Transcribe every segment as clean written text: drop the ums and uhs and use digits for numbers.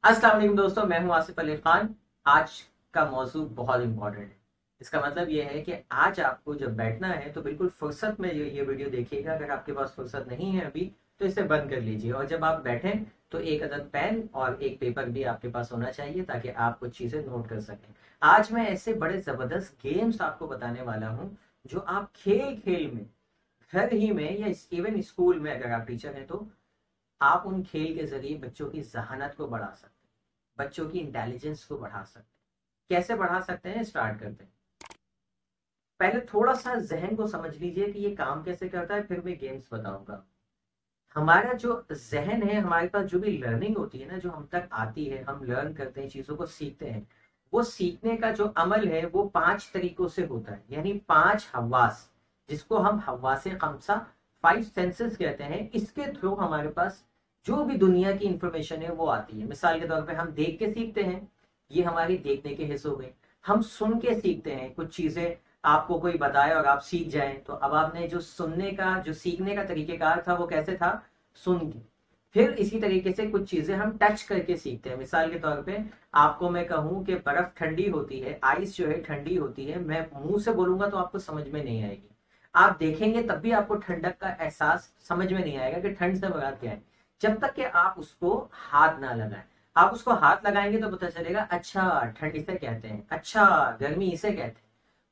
अस्सलाम वालेकुम दोस्तों, मैं हूं आसिफ अली खान। आज का मौजू बहुत इंपॉर्टेंट है। इसका मतलब ये है कि आज आपको जब बैठना है तो बिल्कुल फुर्सत में ये वीडियो देखिएगा। अगर आपके पास फुर्सत नहीं है अभी तो इसे बंद कर लीजिए, और जब आप बैठें तो एक अदद पेन और एक पेपर भी आपके पास होना चाहिए ताकि आप कुछ चीजें नोट कर सकें। आज मैं ऐसे बड़े जबरदस्त गेम्स आपको बताने वाला हूँ जो आप खेल खेल में, घर ही में या इवन स्कूल में अगर आप टीचर हैं तो आप उन खेल के जरिए बच्चों की जहानत को बढ़ा सकते हैं, बच्चों की इंटेलिजेंस को बढ़ा सकते हैं। कैसे बढ़ा सकते हैं, स्टार्ट करते हैं। पहले थोड़ा सा जहन को समझ लीजिए कि ये काम कैसे करता है, फिर मैं गेम्स बताऊंगा। हमारा जो जहन है, हमारे पास जो भी लर्निंग होती है ना, जो हम तक आती है, हम लर्न करते हैं, चीजों को सीखते हैं, वो सीखने का जो अमल है वो 5 तरीकों से होता है। यानी 5 हवास, जिसको हम हवासे खमसा, 5 सेंसेस कहते हैं। इसके थ्रू हमारे पास जो भी दुनिया की इंफॉर्मेशन है वो आती है। मिसाल के तौर पे हम देख के सीखते हैं, ये हमारी देखने के हिस्सों में। हम सुन के सीखते हैं, कुछ चीजें आपको कोई बताए और आप सीख जाएं, तो अब आपने जो सुनने का, जो सीखने का तरीकेकार था वो कैसे था, सुन के। फिर इसी तरीके से कुछ चीजें हम टच करके सीखते हैं। मिसाल के तौर पे आपको मैं कहूं कि बर्फ ठंडी होती है, आइस जो है ठंडी होती है, मैं मुंह से बोलूंगा तो आपको समझ में नहीं आएगी। आप देखेंगे तब भी आपको ठंडक का एहसास समझ में नहीं आएगा कि ठंड से मुराद क्या है, जब तक कि आप उसको हाथ ना लगाएं। आप उसको हाथ लगाएंगे तो पता चलेगा, अच्छा ठंड इसे कहते हैं, अच्छा गर्मी इसे कहते हैं।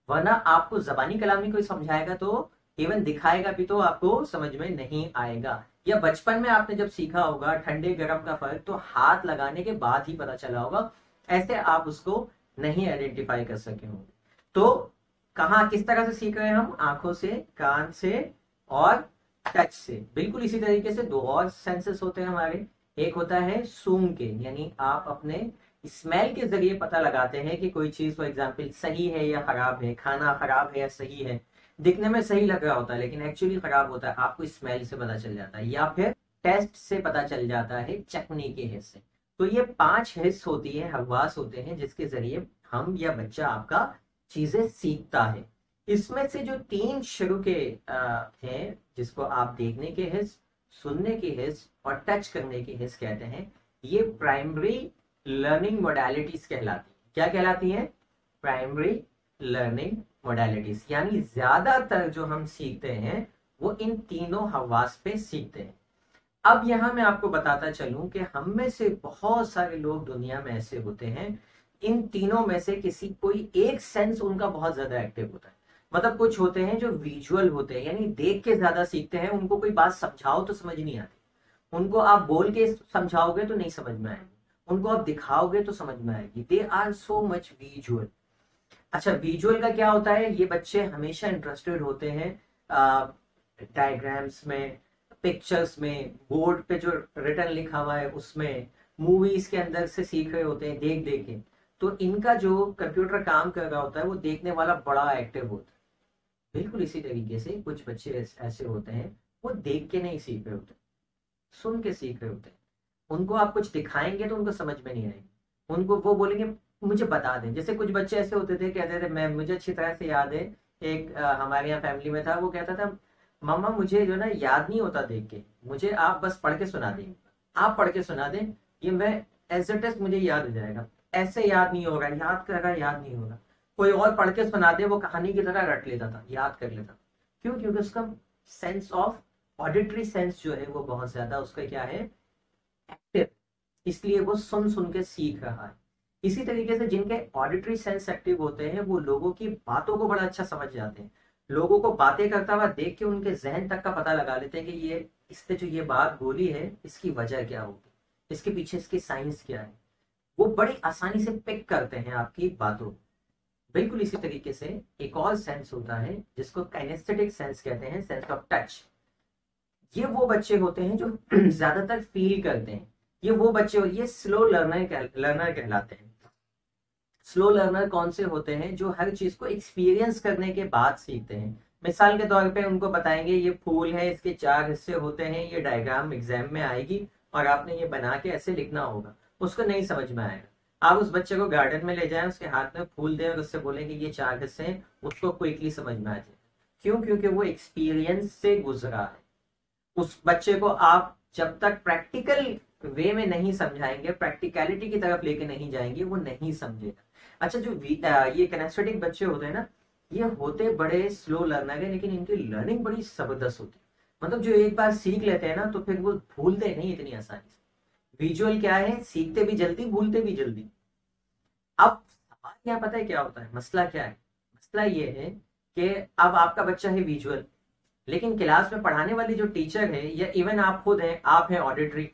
वरना आपको जबानी कलामी कोई समझाएगा तो, इवन दिखाएगा भी तो आपको समझ में नहीं आएगा। या बचपन में आपने जब सीखा होगा ठंडे गर्म का फर्क, तो हाथ लगाने के बाद ही पता चला होगा। ऐसे आप उसको नहीं आइडेंटिफाई कर सके होंगे। तो कहाँ किस तरह से सीख रहे हैं हम, आंखों से, कान से और टच से। बिल्कुल इसी तरीके से दो और सेंसेस होते हैं हमारे। एक होता है सूंघ के, यानी आप अपने स्मेल के जरिए पता लगाते हैं कि कोई चीज फॉर एग्जाम्पल सही है या खराब है, खाना खराब है या सही है। दिखने में सही लग रहा होता है लेकिन एक्चुअली खराब होता है, आपको स्मेल से पता चल जाता है। या फिर टेस्ट से पता चल जाता है, चखने के हिस्से से। तो ये 5 हिस्स होती है, हवास होते हैं, जिसके जरिए हम या बच्चा आपका चीजें सीखता है। इसमें से जो 3 शुरू के हैं, जिसको आप देखने के हिस्स, सुनने के हिस्स और टच करने के हिस्स कहते हैं, ये प्राइमरी लर्निंग मोडालिटीज कहलाती है। क्या कहलाती है? Primary learning modalities. यानी ज्यादातर जो हम सीखते हैं वो इन तीनों हवास पे सीखते हैं। अब यहां मैं आपको बताता चलूं कि हम में से बहुत सारे लोग दुनिया में ऐसे होते हैं, इन तीनों में से किसी कोई एक सेंस उनका बहुत ज्यादा एक्टिव होता है। मतलब कुछ होते हैं जो विजुअल होते हैं, यानी देख के ज्यादा सीखते हैं। उनको कोई बात समझाओ तो समझ नहीं आती, उनको आप बोल के समझाओगे तो नहीं समझ में आएगी, उनको आप दिखाओगे तो समझ में आएगी। They are so much visual. अच्छा, विजुअल का क्या होता है? ये बच्चे हमेशा इंटरेस्टेड होते हैं डायग्राम्स में, पिक्चर्स में, बोर्ड पे जो रिटर्न लिखा हुआ है उसमें, मूवीज के अंदर से सीख रहे होते हैं देख देख के। तो इनका जो कंप्यूटर काम कर रहा होता है वो देखने वाला बड़ा एक्टिव होता है। बिल्कुल इसी तरीके से कुछ बच्चे ऐसे होते हैं, वो देख के नहीं सीख रहे होते, सुन के सीख रहे होते हैं। उनको आप कुछ दिखाएंगे तो उनको समझ में नहीं आएगी, उनको वो बोलेंगे मुझे बता दें। जैसे कुछ बच्चे ऐसे होते थे, कहते थे, मैं मुझे अच्छी तरह से याद है, एक हमारे यहाँ फैमिली में था, वो कहता था मम्मा मुझे जो ना याद नहीं होता देख के, मुझे आप बस पढ़ के सुना दें, आप पढ़ के सुना दें, ये मैं एज इट इज मुझे याद हो जाएगा। ऐसे याद नहीं होगा, याद करेगा याद नहीं होगा। कोई और पढ़ के सुना दे, वो कहानी की तरह रट लेता था, याद कर लेता था। क्यों? क्योंकि उसका सेंस ऑफ ऑडिटरी सेंस जो है वो बहुत ज्यादा उसका क्या है, एक्टिव। इसलिए वो सुन सुन के सीख रहा है। इसी तरीके से जिनके ऑडिटरी सेंस एक्टिव होते हैं वो लोगों की बातों को बड़ा अच्छा समझ जाते हैं। लोगों को बातें करता हुआ देख के उनके जहन तक का पता लगा लेते हैं कि ये इसने जो ये बात बोली है इसकी वजह क्या होगी, इसके पीछे इसकी साइंस क्या है। वो बड़ी आसानी से पिक करते हैं आपकी बातों को। बिल्कुल इसी तरीके से एक और सेंस होता है जिसको काइनेस्थेटिक सेंस कहते हैं, सेंस ऑफ टच। ये वो बच्चे होते हैं जो ज्यादातर फील करते हैं। ये वो बच्चे, और ये स्लो लर्नर कहलाते हैं। स्लो लर्नर कौन से होते हैं? जो हर चीज को एक्सपीरियंस करने के बाद सीखते हैं। मिसाल के तौर पे उनको बताएंगे ये फूल है, इसके 4 हिस्से होते हैं, ये डायग्राम एग्जाम में आएगी और आपने ये बना के ऐसे लिखना होगा, उसको नहीं समझ में आएगा। आप उस बच्चे को गार्डन में ले जाएं, उसके हाथ में फूल दें और उससे बोलें कि ये 4 हिस्से हैं, उसको क्विकली समझ में आ जाए। क्यों? क्योंकि वो एक्सपीरियंस से गुजरा है। उस बच्चे को आप जब तक प्रैक्टिकल वे में नहीं समझाएंगे, प्रैक्टिकलिटी की तरफ लेके नहीं जाएंगे, वो नहीं समझेगा। अच्छा, जो ये किनेस्थेटिक बच्चे होते हैं ना, ये होते बड़े स्लो लर्नर है, लेकिन इनकी लर्निंग बड़ी जबरदस्त होती है। मतलब जो एक बार सीख लेते हैं ना, तो फिर वो भूलते नहीं इतनी आसानी से। विजुअल क्या है, सीखते भी जल्दी, भूलते भी जल्दी। अब सवाल यहाँ पता है क्या होता है, मसला क्या है? मसला ये है कि अब आपका बच्चा है विजुअल, लेकिन क्लास में पढ़ाने वाली जो टीचर है, या इवन आप खुद हैं, आप हैं ऑडिटरी,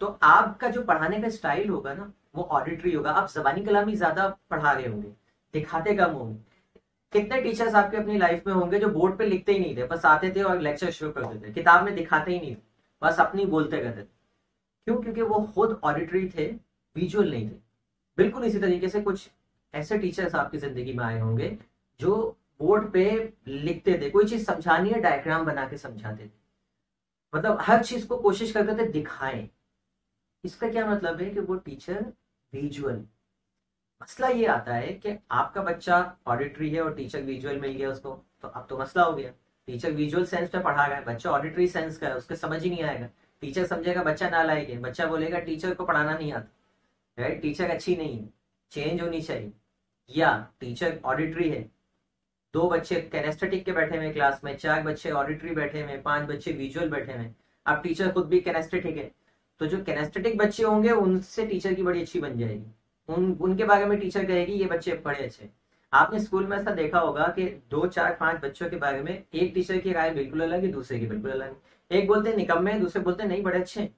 तो आपका जो पढ़ाने का स्टाइल होगा ना, वो ऑडिटरी होगा। आप जबानी कलामी ज्यादा पढ़ा रहे होंगे, दिखाते कम होंगे। कितने टीचर्स आपके अपनी लाइफ में होंगे जो बोर्ड पे लिखते ही नहीं थे, बस आते थे और लेक्चर शुरू कर देते, किताब में दिखाते ही नहीं थे, बस अपनी बोलते करते थे। क्यों? क्योंकि वो खुद ऑडिटरी थे, विजुअल नहीं थे। बिल्कुल इसी तरीके से कुछ ऐसे टीचर्स आपकी जिंदगी में आए होंगे जो बोर्ड पे लिखते थे, कोई चीज समझानी है डायग्राम बना के समझाते थे, मतलब हर चीज को कोशिश करते थे दिखाएं। इसका क्या मतलब है कि वो टीचर विजुअल। मसला ये आता है कि आपका बच्चा ऑडिटरी है और टीचर विजुअल मिल गया उसको, तो अब तो मसला हो गया। टीचर विजुअल सेंस पे पढ़ा रहा है, बच्चा ऑडिटरी सेंस का है, उसके समझ ही नहीं आएगा। टीचर समझेगा बच्चा नालायक है, बच्चा बोलेगा टीचर को पढ़ाना नहीं आता, राइट, टीचर अच्छी नहीं है, चेंज होनी चाहिए। या टीचर ऑडिटरी है, 2 बच्चे कैनेस्थेटिक के बैठे हुए क्लास में, 4 बच्चे ऑडिटरी बैठे हुए, 5 बच्चे विजुअल बैठे हुए, अब टीचर खुद भी कैनेस्थेटिक है, तो जो कैनेस्थेटिक बच्चे होंगे उनसे टीचर की बड़ी अच्छी बन जाएगी। उनके बारे में टीचर कहेगी ये बच्चे बड़े अच्छे। आपने स्कूल में ऐसा देखा होगा कि 2 4 5 बच्चों के बारे में एक टीचर की राय बिल्कुल अलग है, दूसरे की बिल्कुल अलग है। एक बोलते हैं निकम्मे हैं, दूसरे बोलते हैं नहीं बड़े अच्छे हैं।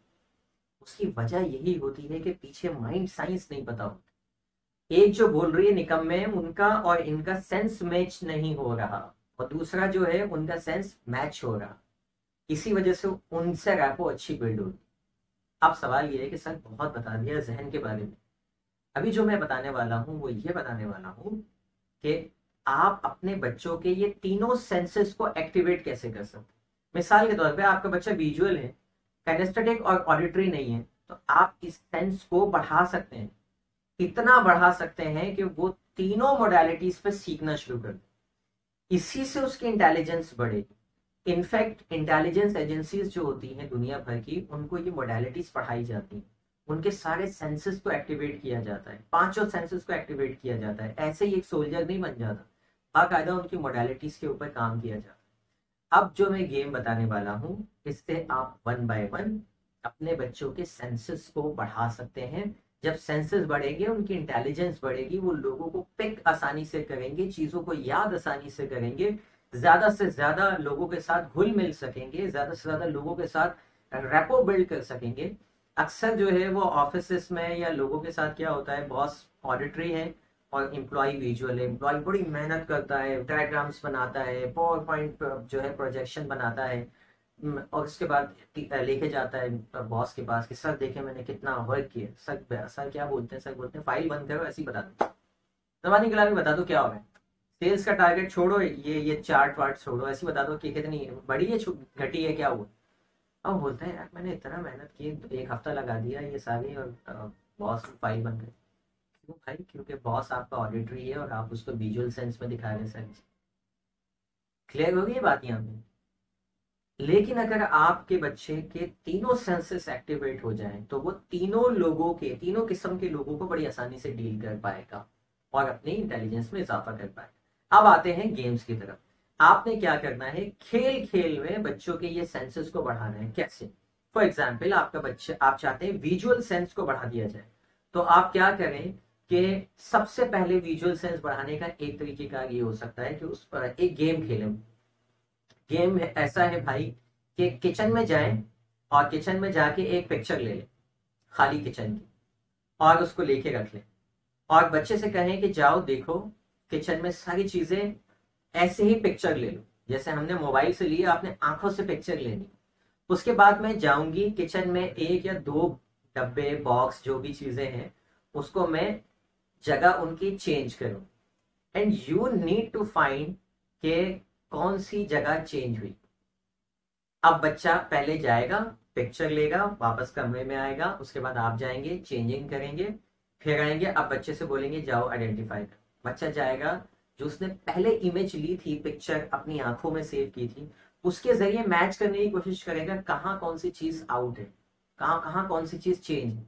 उसकी वजह यही होती है कि पीछे माइंड साइंस नहीं पता होता। एक जो बोल रही है निकम्मे, उनका और इनका सेंस मैच नहीं हो रहा, और दूसरा जो है उनका सेंस मैच हो रहा, इसी वजह से उनसे रैपो अच्छी बिल्ड होगी। अब सवाल ये है कि सर बहुत बता दिया जहन के बारे में, अभी जो मैं बताने वाला हूं वो ये बताने वाला हूं कि आप अपने बच्चों के ये तीनों सेंसेस को एक्टिवेट कैसे कर सकते हैं। मिसाल के तौर पे आपका बच्चा विजुअल है, कैनेस्थेटिक और ऑडिटरी नहीं है, तो आप इस सेंस को बढ़ा सकते हैं, इतना बढ़ा सकते हैं कि वो तीनों मोडालिटीज पे सीखना शुरू कर दे। इसी से उसकी इंटेलिजेंस बढ़ेगी। इनफैक्ट इंटेलिजेंस एजेंसीज जो होती हैं दुनिया भर की, उनको ये मोडालिटीज पढ़ाई जाती हैं, उनके सारे सेंसेस को एक्टिवेट किया जाता है, 5 सेंसेस को एक्टिवेट किया जाता है। ऐसे ही एक सोल्जर नहीं बन जाता, बाकायदा उनकी मोडालिटीज के ऊपर काम किया जाता है। अब जो मैं गेम बताने वाला हूं, इससे आप 1 बाय 1 अपने बच्चों के सेंसेस को बढ़ा सकते हैं। जब सेंसेस बढ़ेंगे उनकी इंटेलिजेंस बढ़ेगी, वो लोगों को पिक आसानी से करेंगे, चीजों को याद आसानी से करेंगे, ज्यादा से ज्यादा लोगों के साथ घुल मिल सकेंगे, ज्यादा से ज्यादा लोगों के साथ रेपो बिल्ड कर सकेंगे। अक्सर जो है वो ऑफिस में या लोगों के साथ क्या होता है, बॉस ऑडिटरी है और एम्प्लॉय विजुअल है। एम्प्लॉय बड़ी मेहनत करता है, डायग्राम्स बनाता है, पावर पॉइंट जो है प्रोजेक्शन बनाता है, और उसके बाद लेके जाता है बॉस के पास कि सर देखे मैंने कितना वर्क किया। सर क्या बोलते हैं, सर बोलते हैं फाइल बंद करो, ऐसे ही बता दो, जबानी कलामी बता दो क्या हो गया, सेल्स का टारगेट छोड़ो, ये चार्ट वार्ट छोड़ो, ऐसे ही बता दो कि कितनी बड़ी है घटी है, क्या हुआ। अब बोलते हैं यार मैंने इतना मेहनत की, 1 हफ्ता लगा दिया ये सारी, और बॉस फाइल बन गई। क्यों भाई? क्योंकि बॉस आपका ऑडिटरी है और आप उसको विजुअल सेंस में दिखा रहे हैं। सर क्लियर होगी ये बात यहाँ पे? लेकिन अगर आपके बच्चे के तीनों सेंसेस एक्टिवेट हो जाएं, तो वो तीनों किस्म के लोगों को बड़ी आसानी से डील कर पाएगा और अपनी इंटेलिजेंस में इजाफा कर पाएगा। अब आते हैं गेम्स की तरफ। आपने क्या करना है, खेल खेल में बच्चों के ये सेंसेस को बढ़ाना है। कैसे? फॉर एग्जाम्पल आपका बच्चा, आप चाहते हैं विजुअल सेंस को बढ़ा दिया जाए, तो आप क्या करें कि सबसे पहले विजुअल सेंस बढ़ाने का एक तरीके का ये हो सकता है कि उस पर एक गेम खेलें। गेम ऐसा है भाई कि किचन में जाएं और किचन में जाके एक पिक्चर ले लें खाली किचन की, और उसको लेके रख लें, और बच्चे से कहें कि जाओ देखो किचन में सारी चीजें, ऐसे ही पिक्चर ले लो जैसे हमने मोबाइल से ली, आपने आंखों से पिक्चर लेनी। उसके बाद मैं जाऊंगी किचन में, 1 या 2 डब्बे बॉक्स जो भी चीजें हैं उसको मैं जगह उनकी चेंज करूं, and you need to find के कौन सी जगह चेंज हुई। अब बच्चा पहले जाएगा, पिक्चर लेगा, वापस कमरे में आएगा, उसके बाद आप जाएंगे चेंजिंग करेंगे, फिर आएंगे, अब बच्चे से बोलेंगे जाओ आइडेंटिफाई कर। बच्चा जाएगा, जो उसने पहले इमेज ली थी, पिक्चर अपनी आंखों में सेव की थी, उसके जरिए मैच करने की कोशिश करेगा कहाँ कौन सी चीज आउट है। कहाँ कहाँ कौन सी चीज चेंज है।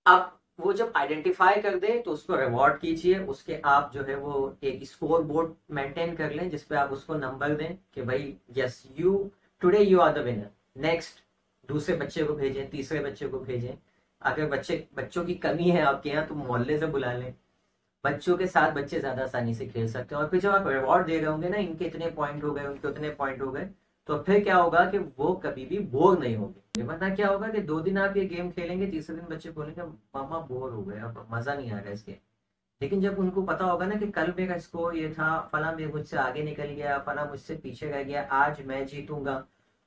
अब वो जब आइडेंटिफाई कर दे तो उसको रिवॉर्ड कीजिए, उसके आप जो है वो एक स्कोर बोर्ड मेंटेन कर लें जिसपे आप उसको नंबर दें कि भाई yes you today you are the winner. Next दूसरे बच्चे को भेजें, तीसरे बच्चे को भेजें। अगर बच्चों की कमी है आपके यहाँ तो मोहल्ले से बुला लें। बच्चों के साथ बच्चे ज्यादा आसानी से खेल सकते हैं। और फिर जब आप रिवॉर्ड दे रहे होंगे ना, इनके इतने पॉइंट हो गए, उनके उतने पॉइंट हो गए, तो फिर क्या होगा कि वो कभी भी बोर नहीं होंगे। वरना क्या होगा कि 2 दिन आप ये गेम खेलेंगे, तीसरे दिन बच्चे बोलेंगे मामा बोर हो गए, अब मजा नहीं आ रहा इसके। लेकिन जब उनको पता होगा ना कि कल मेरा स्कोर ये था, फला मेरे मुझसे आगे निकल गया, फला मुझसे पीछे रह गया, आज मैं जीतूंगा,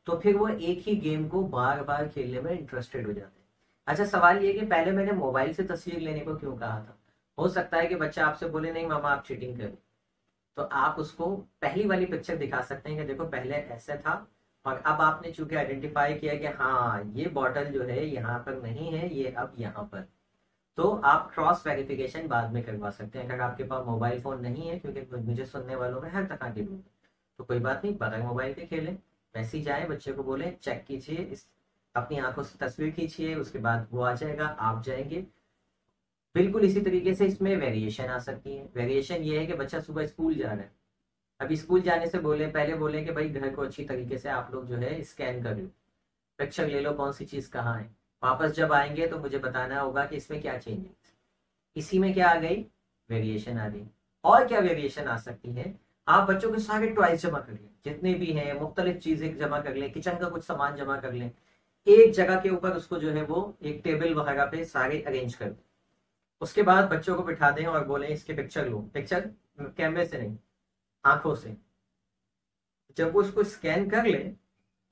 तो फिर वो एक ही गेम को बार बार खेलने में इंटरेस्टेड हो जाते हैं। अच्छा, सवाल ये कि पहले मैंने मोबाइल से तस्वीर लेने को क्यों कहा था। हो सकता है कि बच्चा आपसे बोले नहीं मामा आप चीटिंग करें, तो आप उसको पहली वाली पिक्चर दिखा सकते हैं कि देखो पहले ऐसा था और अब आपने चूंकि आइडेंटिफाई किया कि हाँ ये बॉटल जो है यहाँ पर नहीं है, ये अब यहाँ पर। तो आप क्रॉस वेरिफिकेशन बाद में करवा सकते हैं अगर आपके पास मोबाइल फोन नहीं है, क्योंकि मुझे सुनने वालों में हर तरह के लोग हैं। तो कोई बात नहीं, बगैर मोबाइल के खेलें। वैसे ही जाए, बच्चे को बोले चेक कीजिए, इस अपनी आंखों से तस्वीर खींचिए, उसके बाद वो आ जाएगा, आप जाएंगे। बिल्कुल इसी तरीके से इसमें वेरिएशन आ सकती है। वेरिएशन ये है कि बच्चा सुबह स्कूल जा रहा है, अभी स्कूल जाने से बोले पहले बोले कि भाई घर को अच्छी तरीके से आप लोग जो है स्कैन कर लो, पिक्चर ले लो कौन सी चीज कहाँ है। वापस जब आएंगे तो मुझे बताना होगा कि इसमें क्या चेंज है। इसी में क्या आ गई, वेरिएशन आ गई। और क्या वेरिएशन आ सकती है, आप बच्चों के सारे टॉयज जमा कर लें, जितने भी हैं मुख्तलिफ चीजें जमा कर लें, किचन का कुछ सामान जमा कर लें, एक जगह के ऊपर उसको जो है वो एक टेबल वगैरह पे सारे अरेंज कर दें। उसके बाद बच्चों को बिठा दें और बोले इसके पिक्चर लो, पिक्चर कैमरे से नहीं, आंखों से। जब वो उसको स्कैन कर ले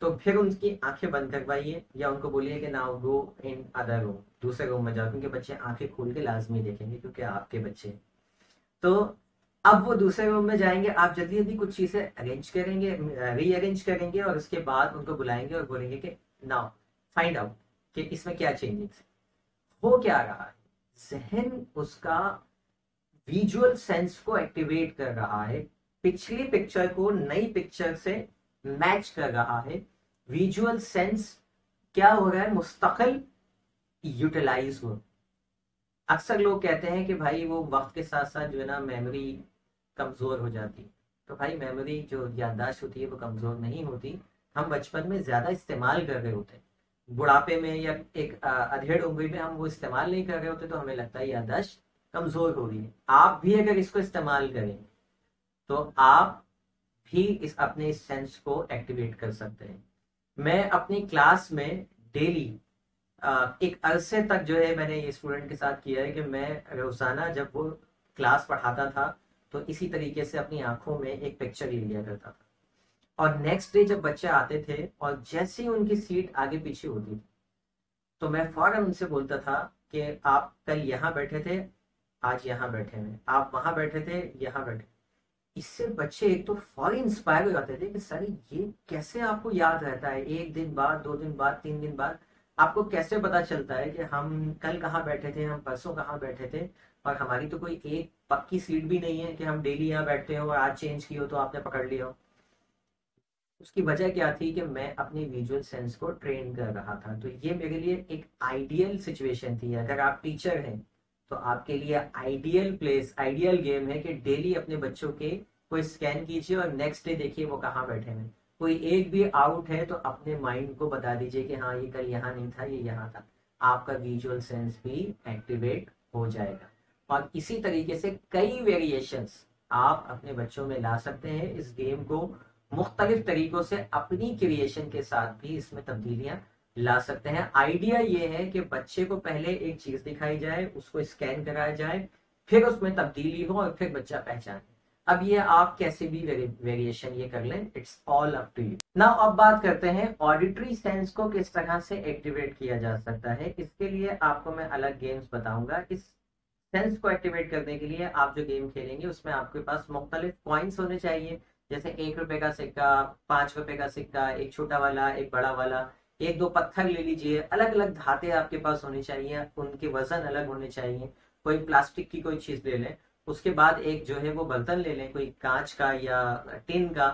तो फिर उनकी आंखें बंद करवाइए या उनको बोलिए कि now go in other room, दूसरे रूम में जाओ, क्योंकि बच्चे आंखें खोल के लाजमी देखेंगे क्योंकि आपके बच्चे। तो अब वो दूसरे रूम में जाएंगे, आप जल्दी जल्दी कुछ चीजें अरेंज करेंगे, रीअरेंज करेंगे और उसके बाद उनको बुलाएंगे और बोलेंगे कि नाउ फाइंड आउट कि इसमें क्या चेंजेस हो, क्या रहा है। जहन उसका विजुअल सेंस को एक्टिवेट कर रहा है, पिछली पिक्चर को नई पिक्चर से मैच कर रहा है। विजुअल सेंस क्या हो रहा है, मुस्तकिल यूटिलाइज हो। अक्सर लोग कहते हैं कि भाई वो वक्त के साथ साथ जो है ना मेमोरी कमजोर हो जाती। तो भाई मेमोरी जो याददाश्त होती है वो कमजोर नहीं होती, हम बचपन में ज्यादा इस्तेमाल कर रहे होते हैं, बुढ़ापे में या एक अधेड़ उम्र में हम वो इस्तेमाल नहीं कर रहे होते तो हमें लगता है याददाश्त कमजोर हो रही है। आप भी अगर इसको इस्तेमाल करें तो आप भी अपने इस सेंस को एक्टिवेट कर सकते हैं। मैं अपनी क्लास में डेली एक अरसे तक जो है मैंने ये स्टूडेंट के साथ किया है कि मैं रोजाना जब वो क्लास पढ़ाता था तो इसी तरीके से अपनी आंखों में एक पिक्चर ले लिया करता था। और नेक्स्ट डे जब बच्चे आते थे और जैसे ही उनकी सीट आगे पीछे होती थी तो मैं फौरन उनसे बोलता था कि आप कल यहाँ बैठे थे, आज यहाँ बैठे हैं, आप वहां बैठे थे, यहाँ बैठे। इससे बच्चे एक तो फौरन इंस्पायर हो जाते थे कि सर ये कैसे आपको याद रहता है, 1 दिन बाद, 2 दिन बाद, 3 दिन बाद आपको कैसे पता चलता है कि हम कल कहाँ बैठे थे, हम परसों कहाँ बैठे थे, और हमारी तो कोई एक पक्की सीट भी नहीं है कि हम डेली यहाँ बैठते हो और आज चेंज की हो तो आपने पकड़ लिया हो। उसकी वजह क्या थी कि मैं अपनी विजुअल सेंस को ट्रेन कर रहा था। तो ये मेरे लिए एक आइडियल सिचुएशन थी। अगर आप टीचर हैं तो आपके लिए आइडियल प्लेस, आइडियल गेम है कि डेली अपने बच्चों के कोई स्कैन कीजिए और नेक्स्ट डे देखिए वो कहाँ बैठे हैं। कोई एक भी आउट है तो अपने माइंड को बता दीजिए कि हाँ ये कल यहाँ नहीं था, ये यहाँ था। आपका विजुअल सेंस भी एक्टिवेट हो जाएगा। और इसी तरीके से कई वेरिएशंस आप अपने बच्चों में ला सकते हैं। इस गेम को मुख्तलिफ तरीकों से अपनी क्रिएशन के साथ भी इसमें तब्दीलियां ला सकते हैं। आइडिया ये है कि बच्चे को पहले एक चीज दिखाई जाए, उसको स्कैन कराया जाए, फिर उसमें तब्दीली हो और फिर बच्चा पहचाने। अब ये आप कैसे भी वेरिएशन ये कर लें, it's all up to you. ना अब बात करते हैं ऑडिटरी सेंस को किस तरह से एक्टिवेट किया जा सकता है। इसके लिए आपको मैं अलग गेम्स बताऊंगा। इस सेंस को एक्टिवेट करने के लिए आप जो गेम खेलेंगे उसमें आपके पास मुख्तलिफ कॉइन्स होने चाहिए, जैसे 1 रुपए का सिक्का, 5 रुपए का सिक्का, एक छोटा वाला, एक बड़ा वाला, एक दो पत्थर ले लीजिए। अलग अलग धाते आपके पास होनी चाहिए, उनके वजन अलग होने चाहिए। कोई प्लास्टिक की कोई चीज ले लें। उसके बाद एक जो है वो बर्तन ले लें, कोई कांच का या टिन का,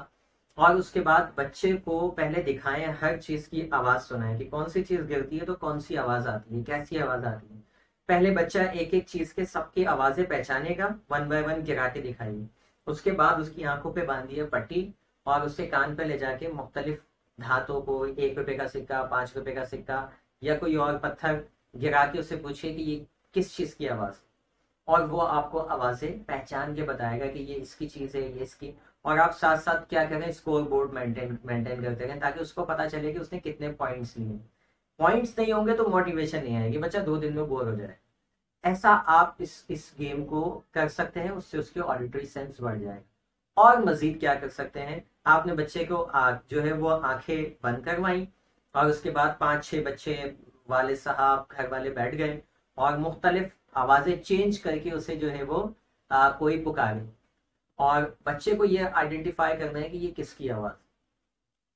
और उसके बाद बच्चे को पहले दिखाएं, हर चीज की आवाज सुनाएं कि कौन सी चीज गिरती है तो कौन सी आवाज आती है, कैसी आवाज आती है। पहले बच्चा एक एक चीज के सबकी आवाजें पहचानेगा, वन बाय वन गिरा के दिखाइए। उसके बाद उसकी आंखों पे बांधिए पट्टी और उसके कान पे ले जाके मुख्तलिफ धातों को, 1 रुपए का सिक्का, 5 रुपए का सिक्का या कोई और पत्थर गिरा के उससे पूछिए कि ये किस चीज की आवाज, और वो आपको आवाजें पहचान के बताएगा कि ये इसकी चीज है, ये इसकी। और आप साथ साथ क्या करें, स्कोर बोर्ड मेंटेन करते रहें ताकि उसको पता चले कि उसने कितने पॉइंट्स लिए। पॉइंट्स नहीं होंगे तो मोटिवेशन नहीं आएगी, बच्चा 2 दिन में बोर हो जाए। ऐसा आप इस गेम को कर सकते हैं, उससे उसके ऑडिटरी सेंस बढ़ जाएगा। और मजीद क्या कर सकते हैं, आपने बच्चे को जो है वो आंखें बंद करवाई और उसके बाद 5-6 बच्चे वाले साहब घर वाले बैठ गए और मुख्तलिफ आवाजें चेंज करके उसे जो है वो कोई पुकारे, और बच्चे को ये आइडेंटिफाई करना है कि ये किसकी आवाज।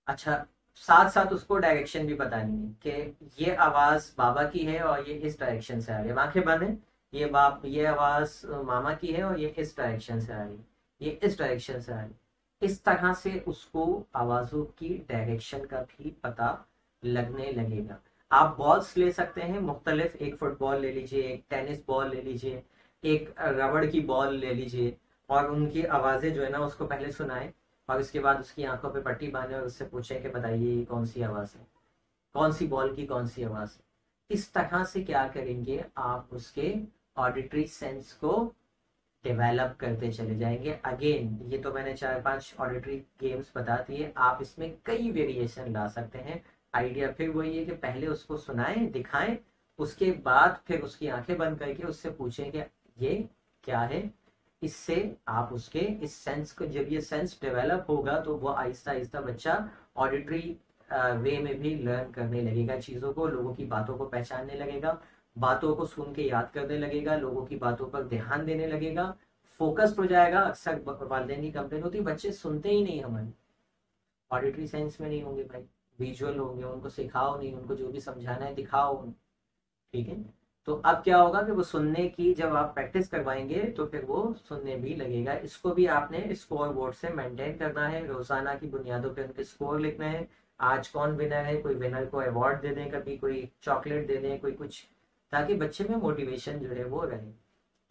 अच्छा, साथ साथ उसको डायरेक्शन भी बतानी है कि ये आवाज बाबा की है और ये इस डायरेक्शन से आ रही है, आंखें बंद है, ये आवाज मामा की है और ये इस डायरेक्शन से आ रही है, ये इस डायरेक्शन से आ रही है। इस तरह से उसको आवाजों की डायरेक्शन का भी पता लगने लगेगा। आप बॉल्स ले सकते हैं मुख्तलिफ, एक फुटबॉल ले लीजिए, एक टेनिस बॉल ले लीजिए, एक रबड़ की बॉल ले लीजिए, और उनकी आवाजें जो है ना उसको पहले सुनाए और उसके बाद उसकी आंखों पे पट्टी बांधे और उससे पूछे कि बताइए ये कौन सी आवाज है, कौन सी बॉल की कौन सी आवाज है। इस तरह से क्या करेंगे, आप उसके ऑडिटरी सेंस को डेवलप करते चले जाएंगे। अगेन ये तो मैंने 4-5 ऑडिटरी गेम्स बता दिए, आप इसमें कई वेरिएशन ला सकते हैं। आइडिया फिर वही है कि पहले उसको सुनाएं, दिखाएं, उसके बाद फिर उसकी आंखें बंद करके उससे पूछें कि ये क्या है। इससे आप उसके इस सेंस को, जब ये सेंस डेवलप होगा तो वो आहिस्ता आहिस्ता बच्चा ऑडिटरी वे में भी लर्न करने लगेगा चीजों को, लोगों की बातों को पहचानने लगेगा, बातों को सुन के याद करने लगेगा, लोगों की बातों पर ध्यान देने लगेगा, फोकस्ड हो जाएगा। अक्सर वालिदैन की कंप्लेन होती है बच्चे सुनते ही नहीं, हमारे ऑडिटरी सेंस में नहीं होंगे भाई, विजुअल होंगे, उनको सिखाओ नहीं, उनको जो भी समझाना है दिखाओ, ठीक है। तो अब क्या होगा कि वो सुनने की जब आप प्रैक्टिस करवाएंगे तो फिर वो सुनने भी लगेगा। इसको भी आपने स्कोर बोर्ड से मेंटेन करना है, रोजाना की बुनियादों पे उनके स्कोर लिखना है, आज कौन विनर है, कोई विनर को अवार्ड दे दें, कभी कोई चॉकलेट दे दें, कोई कुछ, ताकि बच्चे में मोटिवेशन जो है वो रहे।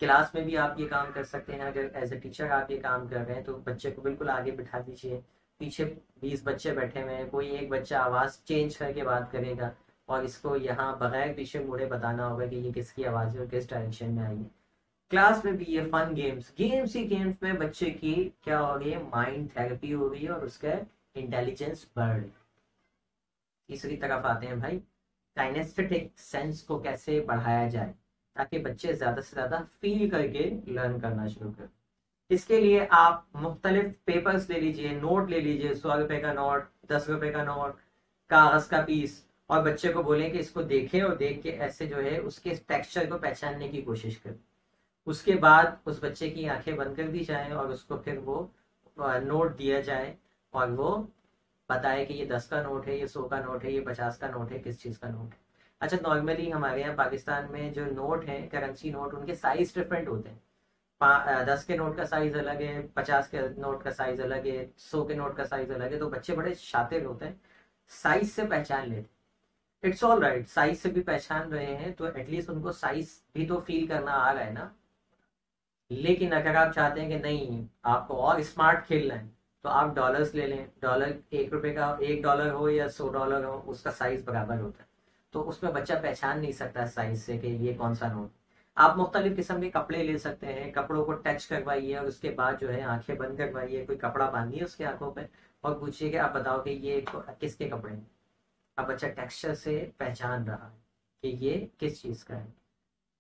क्लास में भी आप ये काम कर सकते हैं, अगर एज ए टीचर आप ये काम कर रहे हैं तो बच्चे को बिल्कुल आगे बिठा दीजिए, पीछे 20 बच्चे बैठे हुए हैं, कोई एक बच्चा आवाज चेंज करके बात करेगा और इसको यहाँ बगैर पीछे मुड़े बताना होगा कि ये किसकी आवाज है और किस डायरेक्शन में आई है। क्लास में भी ये फन गेम्स ही गेम्स में बच्चे की क्या हो रही है, माइंड थेरेपी हो रही है और उसका इंटेलिजेंस बढ़ रही है। तीसरी तरफ आते हैं भाई, काइनेस्थेटिक सेंस को कैसे बढ़ाया जाए ताकि बच्चे ज्यादा से ज्यादा फील करके लर्न करना शुरू करें। इसके लिए आप मुख्तलिफ पेपर्स ले लीजिए, नोट ले लीजिए, 100 रुपए का नोट, 10 रुपए का नोट, कागज का पीस, और बच्चे को बोलें कि इसको देखे और देख के ऐसे जो है उसके टेक्सचर को पहचानने की कोशिश करें। उसके बाद उस बच्चे की आंखें बंद कर दी जाए और उसको फिर वो नोट दिया जाए और वो बताए कि ये 10 का नोट है, ये 100 का नोट है, ये 50 का नोट है, किस चीज का नोट है। अच्छा, नॉर्मली हमारे यहाँ पाकिस्तान में जो नोट है, करेंसी नोट, उनके साइज डिफरेंट होते हैं। 10 के नोट का साइज अलग है, 50 के नोट का साइज अलग है, 100 के नोट का साइज अलग है। तो बच्चे बड़े शातिर होते हैं, साइज से पहचान लेते। इट्स ऑल राइट, साइज से भी पहचान रहे हैं तो एटलीस्ट उनको साइज भी तो फील करना आ रहा है ना। लेकिन अगर आप चाहते हैं कि नहीं आपको और स्मार्ट खेलना है तो आप डॉलर्स ले लें। डॉलर 1 रुपए का, $1 हो या $100 हो, उसका साइज बराबर होता है, तो उसमें बच्चा पहचान नहीं सकता साइज से कि ये कौन सा नोट। आप मुख्तलिफ किस्म के कपड़े ले सकते हैं, कपड़ों को टच करवाइए और उसके बाद जो है आंखें बंद करवाइए, कोई कपड़ा बांधिए उसके आंखों पे और पूछिए कि आप बताओ कि ये किसके कपड़े हैं। अब बच्चा टेक्सचर से पहचान रहा है कि ये किस चीज का है।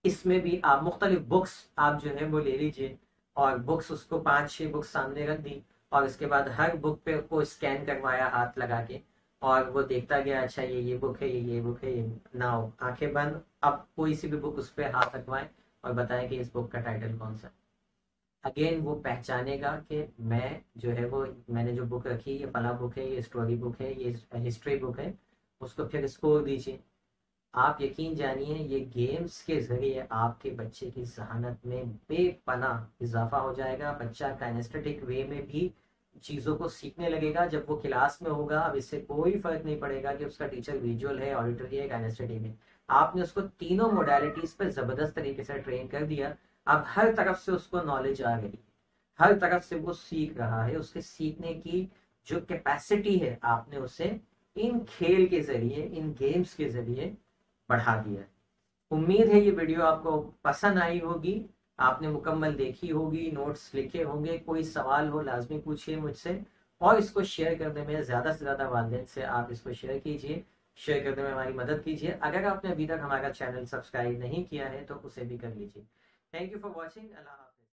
इसमें भी आप मुख्तलिफ बुक्स आप जो है वो ले लीजिए और बुक्स, उसको 5-6 बुक्स सामने रख दी और उसके बाद हर बुक पे को स्कैन करवाया हाथ लगा के और वो देखता गया, अच्छा ये बुक है, ये बुक है, ये नाउ आंखें बंद, अब कोई सी भी बुक उस पर हाथ रखवाएं और बताएं कि इस बुक का टाइटल कौन सा। अगेन वो पहचानेगा कि मैं जो है वो, मैंने जो बुक रखी ये फला बुक है, ये स्टोरी बुक है, ये हिस्ट्री बुक है। उसको फिर स्कोर दीजिए। आप यकीन जानिए ये गेम्स के जरिए आपके बच्चे की जहानत में बेपनाह इजाफा हो जाएगा। बच्चा काइनेस्थेटिक वे में भी चीज़ों को सीखने लगेगा जब वो क्लास में होगा। अब इससे कोई फर्क नहीं पड़ेगा कि उसका टीचर विजुअल है, ऑडिटरी है, काइनेस्थेटिक है। आपने उसको तीनों मोडालिटीज पर जबरदस्त तरीके से ट्रेन कर दिया। अब हर तरफ से उसको नॉलेज आ गई, हर तरफ से वो सीख रहा है। उसके सीखने की जो कैपेसिटी है आपने उसे इन खेल के जरिए, इन गेम्स के जरिए बढ़ा दिया है। उम्मीद है ये वीडियो आपको पसंद आई होगी, आपने मुकम्मल देखी होगी, नोट्स लिखे होंगे। कोई सवाल हो लाजमी पूछिए मुझसे, और इसको शेयर करने में ज़्यादा से ज़्यादा वालिदैन से आप इसको शेयर कीजिए, शेयर करने में हमारी मदद कीजिए। अगर आपने अभी तक हमारा चैनल सब्सक्राइब नहीं किया है तो उसे भी कर लीजिए। Thank you for watching. Allah.